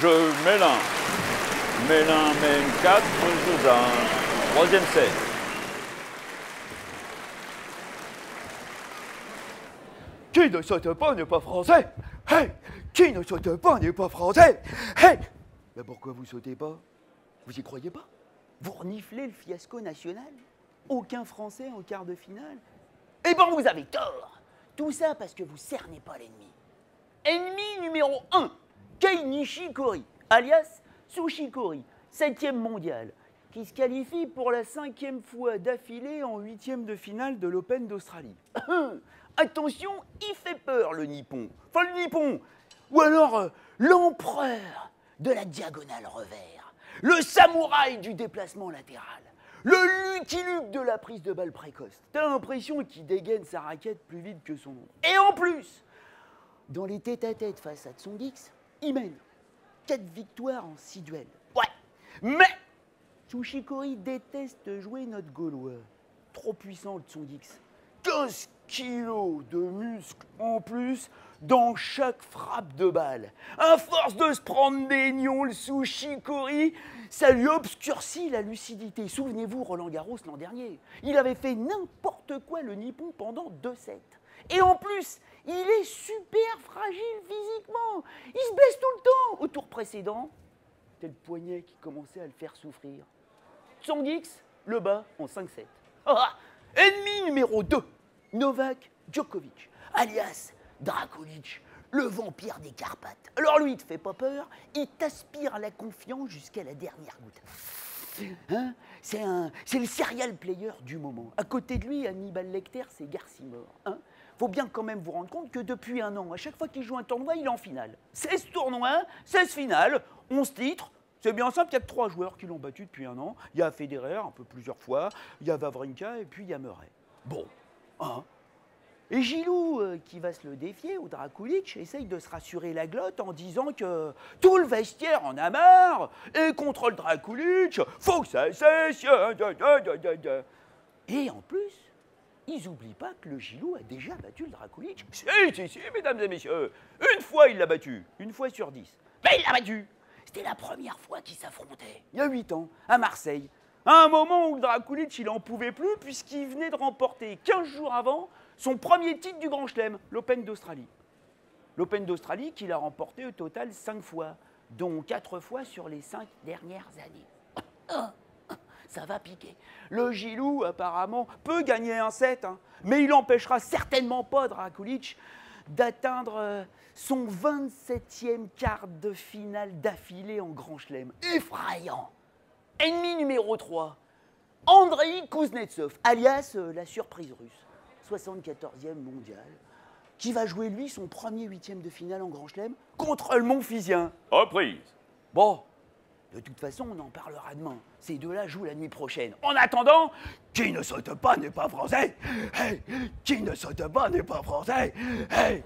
Je Mélin. Mélin mène 4 jeux 1. Troisième set. Qui ne saute pas n'est pas français. Hey! Qui ne saute pas n'est pas français. Hey! Mais pourquoi vous sautez pas? Vous y croyez pas? Vous reniflez le fiasco national? Aucun Français en quart de finale? Eh ben vous avez tort. Tout ça parce que vous cernez pas l'ennemi. Ennemi numéro 1, Kei Nishikori, alias Tsuchikori, 7e mondial, qui se qualifie pour la 5e fois d'affilée en 8e de finale de l'Open d'Australie. Attention, il fait peur le Nippon. Enfin le Nippon, ou alors l'empereur de la diagonale revers, le samouraï du déplacement latéral, le Lucky Luke de la prise de balle précoce. T'as l'impression qu'il dégaine sa raquette plus vite que son ombre. Et en plus, dans les tête-à-tête face à Tsongix, il mène 4 victoires en 6 duels. Ouais, mais Tsuchikori déteste jouer notre Gaulois. Trop puissant le Tsongix. 15 kilos de muscles en plus dans chaque frappe de balle. À force de se prendre des nions, le Tsuchikori, ça lui obscurcit la lucidité. Souvenez-vous, Roland Garros l'an dernier, il avait fait n'importe quoi le Nippon pendant 2 sets. Et en plus, il est super fragile physiquement. Il se blesse tout le temps. Au tour précédent, c'était le poignet qui commençait à le faire souffrir. Tsongix le bat en 5-7. Ennemi numéro 2, Novak Djokovic, alias Drakulic, le vampire des Carpates. Alors lui, il te fait pas peur, il t'aspire la confiance jusqu'à la dernière goutte. Hein, c'est le serial player du moment. À côté de lui, Hannibal Lecter, c'est Garcimore. Hein. Faut bien quand même vous rendre compte que depuis un an, à chaque fois qu'il joue un tournoi, il est en finale. 16 tournois, 16 finales, 11 titres. C'est bien simple, il y a que 3 joueurs qui l'ont battu depuis un an. Il y a Federer, un peu plusieurs fois, il y a Wawrinka et puis il y a Murray. Bon, hein. Et Gilou, qui va se le défier, ou Drakulic, essaye de se rassurer la glotte en disant que tout le vestiaire en a marre, et contre le Drakulic, faut que ça cesse. Et en plus, ils n'oublient pas que le Gilou a déjà battu le Drakulic. Si, mesdames et messieurs, une fois il l'a battu, une fois sur 10. Mais il l'a battu. C'était la première fois qu'ils s'affrontaient, il y a 8 ans, à Marseille. À un moment où le Drakulic, il n'en pouvait plus, puisqu'il venait de remporter 15 jours avant son premier titre du Grand Chelem, l'Open d'Australie. L'Open d'Australie qu'il a remporté au total 5 fois, dont 4 fois sur les 5 dernières années. Ça va piquer. Le Gilou, apparemment, peut gagner un set, hein, mais il n'empêchera certainement pas Drakulic d'atteindre son 27e quart de finale d'affilée en Grand Chelem. Effrayant. Ennemi numéro 3, Andrei Kuznetsov, alias la surprise russe, 74e mondial, qui va jouer lui son premier 8e de finale en Grand Chelem contre le Montfisien. Reprise. Bon, de toute façon, on en parlera demain. Ces deux-là jouent la nuit prochaine. En attendant, qui ne saute pas n'est pas français. Hey, qui ne saute pas n'est pas français. Hey.